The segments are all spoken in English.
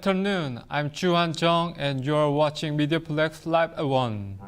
afternoon. I'm Juhan Jung and you're watching MediaPlex Live at 1.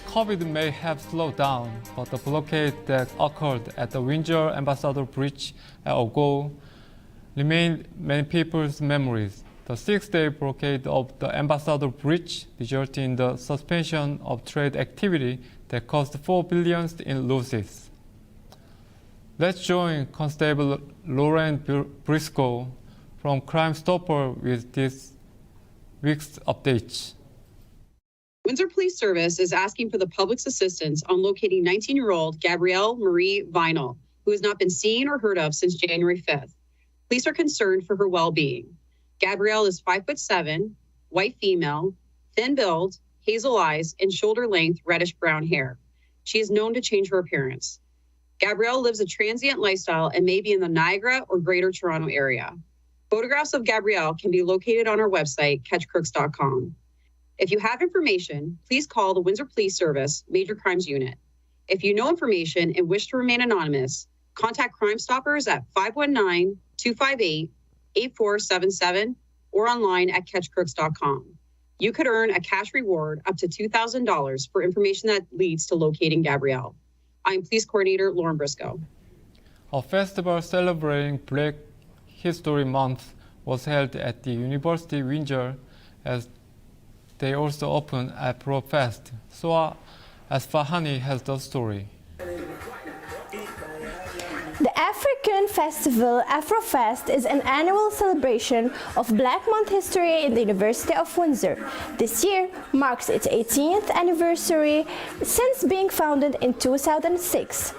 COVID may have slowed down, but the blockade that occurred at the Windsor Ambassador Bridge at ago remained many people's memories. The 6-day blockade of the Ambassador Bridge resulted in the suspension of trade activity that caused $4 billion in losses. Let's join Constable Lauren Briscoe from Crime Stopper with this week's updates. Windsor Police Service is asking for the public's assistance on locating 19-year-old Gabrielle Marie Vinal, who has not been seen or heard of since January 5th. Police are concerned for her well-being. Gabrielle is 5'7", white female, thin build, hazel eyes, and shoulder-length reddish-brown hair. She is known to change her appearance. Gabrielle lives a transient lifestyle and may be in the Niagara or Greater Toronto area. Photographs of Gabrielle can be located on our website, catchcrooks.com. If you have information, please call the Windsor Police Service Major Crimes Unit. If you know information and wish to remain anonymous, contact Crime Stoppers at 519-258-8477 or online at catchcrooks.com. You could earn a cash reward up to $2,000 for information that leads to locating Gabrielle. I am Police Coordinator Lauren Briscoe. A festival celebrating Black History Month was held at the University of Windsor as they also opened Afro Fest. Soa Asfahani has the story. The African festival Afrofest is an annual celebration of Black Month history in the University of Windsor. This year marks its 18th anniversary since being founded in 2006.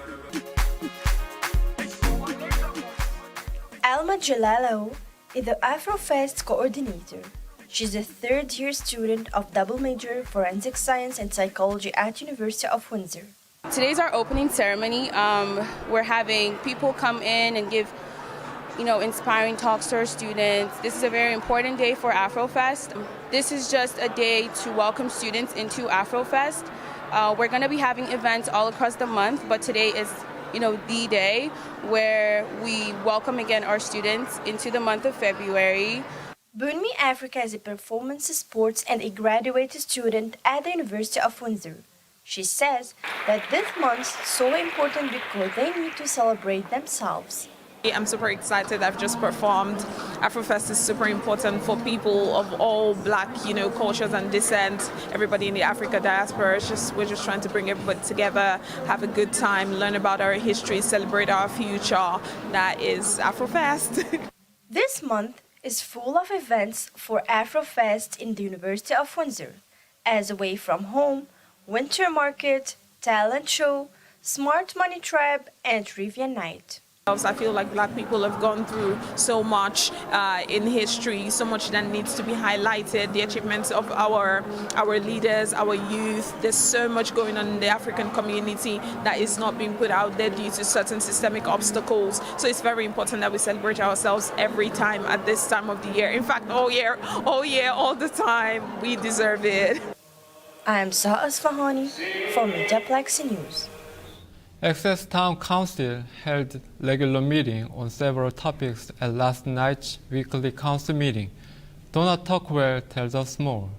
Alma Jalalo is the Afrofest coordinator. She's a third-year student of double major Forensic Science and Psychology at University of Windsor. Today's our opening ceremony. We're having people come in and give, inspiring talks to our students. This is a very important day for Afrofest. This is just a day to welcome students into Afrofest. We're going to be having events all across the month, but today is, the day where we welcome again our students into the month of February. Bunmi Africa is a performance sports and a graduate student at the University of Windsor. She says that this month is so important because they need to celebrate themselves. I'm super excited. I've just performed. Afrofest is super important for people of all Black, cultures and descent. Everybody in the Africa diaspora. We're just trying to bring everybody together, have a good time, learn about our history, celebrate our future. That is Afrofest. This month is full of events for Afrofest in the University of Windsor, as Away from Home, Winter Market, Talent Show, Smart Money Tribe, and Trivia Night. I feel like Black people have gone through so much in history, so much that needs to be highlighted, the achievements of our leaders, our youth. There's so much going on in the African community that is not being put out there due to certain systemic obstacles. So it's very important that we celebrate ourselves every time at this time of the year. In fact, all year, all the time. We deserve it. I am Soa Asfahani for MediaPlex News. Essex Town Council held regular meeting on several topics at last night's weekly council meeting. Donna Tuckwell tells us more.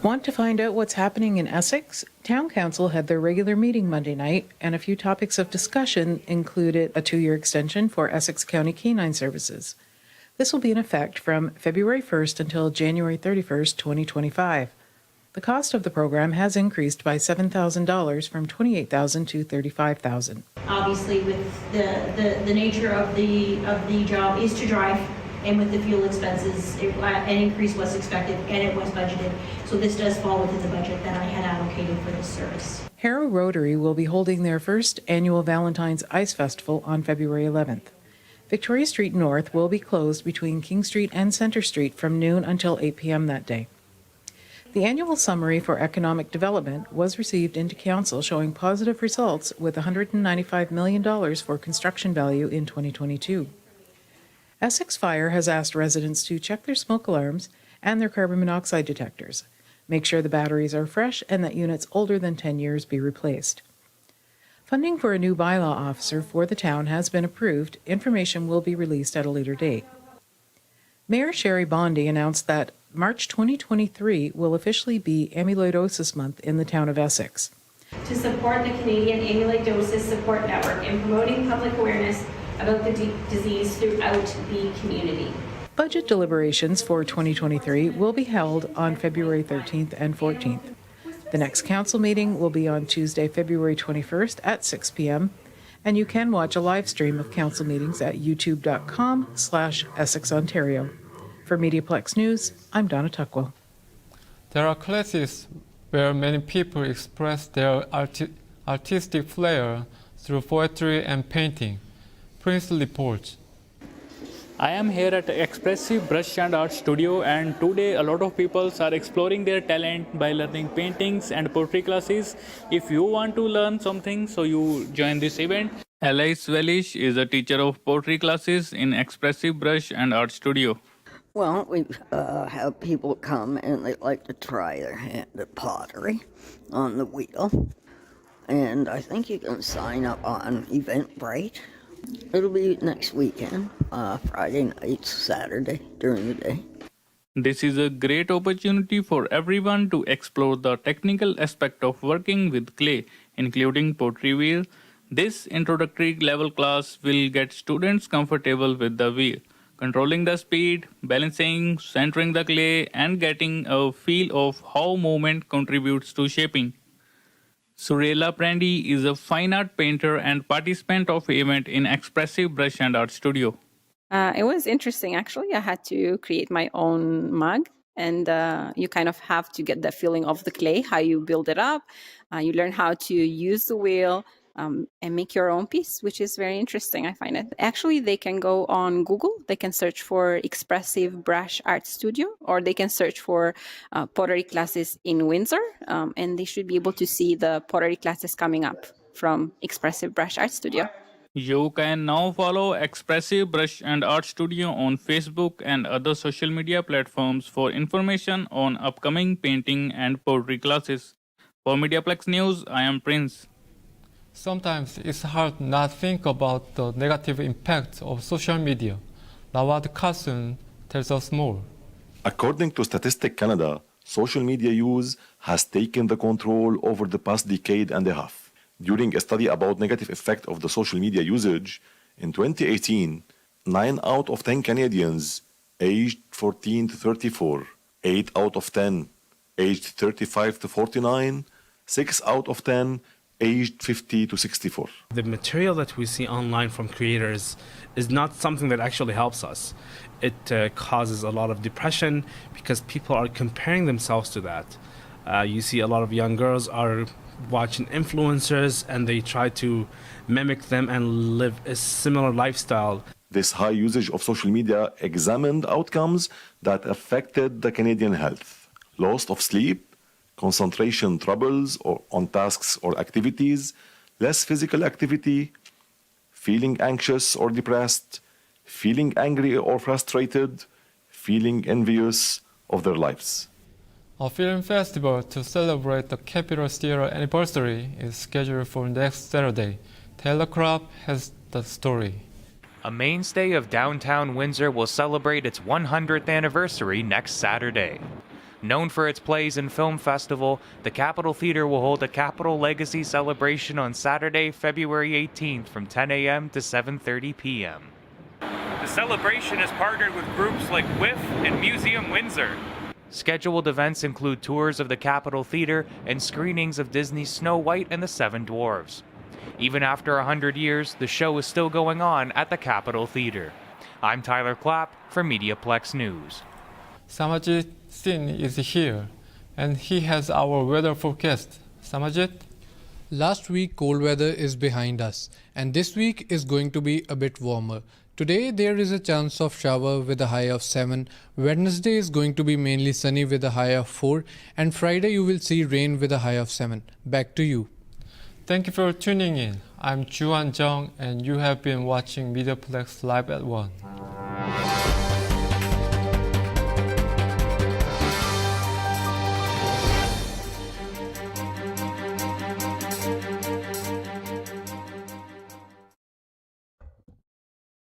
Want to find out what's happening in Essex? Town Council had their regular meeting Monday night, and a few topics of discussion included a 2-year extension for Essex County Canine Services. This will be in effect from February 1st until January 31st, 2025. The cost of the program has increased by $7,000 from $28,000 to $35,000. Obviously, with the nature of the job is to drive, and with the fuel expenses, an increase was expected and it was budgeted. So this does fall within the budget that I had allocated for this service. Harrow Rotary will be holding their first annual Valentine's Ice Festival on February 11th. Victoria Street North will be closed between King Street and Center Street from noon until 8 p.m. that day. The annual summary for economic development was received into Council showing positive results with $195 million for construction value in 2022. Essex Fire has asked residents to check their smoke alarms and their carbon monoxide detectors, make sure the batteries are fresh and that units older than 10 years be replaced. Funding for a new bylaw officer for the town has been approved. Information will be released at a later date. Mayor Sherry Bondi announced that March 2023 will officially be Amyloidosis Month in the town of Essex. To support the Canadian Amyloidosis Support Network in promoting public awareness about the disease throughout the community. Budget deliberations for 2023 will be held on February 13th and 14th. The next council meeting will be on Tuesday, February 21st at 6 p.m., and you can watch a live stream of council meetings at youtube.com/Essex Ontario. For MediaPlex News, I'm Donna Tuckwell. There are classes where many people express their artistic flair through poetry and painting. Prince reports. I am here at Expressive Brush and Art Studio, and today a lot of people are exploring their talent by learning paintings and poetry classes. If you want to learn something, so you join this event. Alice Wellish is a teacher of poetry classes in Expressive Brush and Art Studio. Well, we have people come and they like to try their hand at pottery on the wheel. And I think you can sign up on Eventbrite. It'll be next weekend, Friday night, Saturday, during the day. This is a great opportunity for everyone to explore the technical aspect of working with clay, including pottery wheel. This introductory level class will get students comfortable with the wheel, controlling the speed, balancing, centering the clay, and getting a feel of how movement contributes to shaping. Surela Prandy is a fine art painter and participant of the event in Expressive Brush and Art Studio. It was interesting, actually. I had to create my own mug, and you kind of have to get the feeling of the clay, how you build it up. You learn how to use the wheel and make your own piece, which is very interesting, I find it. Actually, they can go on Google. They can search for Expressive Brush Art Studio, or they can search for pottery classes in Windsor, and they should be able to see the pottery classes coming up from Expressive Brush Art Studio. You can now follow Expressive Brush and Art Studio on Facebook and other social media platforms for information on upcoming painting and pottery classes. For MediaPlex News, I am Prince. Sometimes it's hard not to think about the negative impact of social media. Lawad Carson tells us more. According to Statistics Canada, social media use has taken the control over the past decade and a half. During a study about negative effect of the social media usage, in 2018, 9 out of 10 Canadians aged 14 to 34, 8 out of 10 aged 35 to 49, 6 out of 10 aged 50 to 64. The material that we see online from creators is not something that actually helps us. It causes a lot of depression because people are comparing themselves to that. You see a lot of young girls are watching influencers and they try to mimic them and live a similar lifestyle. This high usage of social media examined outcomes that affected the Canadian health. Loss of sleep, concentration troubles on tasks or activities, less physical activity, feeling anxious or depressed, feeling angry or frustrated, feeling envious of their lives. A film festival to celebrate the Capitol Theatre anniversary is scheduled for next Saturday. Taylor Kropp has the story. A mainstay of downtown Windsor will celebrate its 100th anniversary next Saturday. Known for its plays and film festival, the Capitol Theatre will hold a Capitol Legacy celebration on Saturday, February 18th from 10 a.m. to 7:30 p.m. The celebration is partnered with groups like WIF and Museum Windsor. Scheduled events include tours of the Capitol Theatre and screenings of Disney's Snow White and the Seven Dwarfs. Even after 100 years, the show is still going on at the Capitol Theatre. I'm Tyler Clapp for MediaPlex News. Samajit Singh is here, and he has our weather forecast. Samajit? Last week cold weather is behind us, and this week is going to be a bit warmer. Today there is a chance of shower with a high of 7. Wednesday is going to be mainly sunny with a high of 4, and Friday you will see rain with a high of 7. Back to you. Thank you for tuning in. I'm Juan Jung, and you have been watching MediaPlex Live at 1.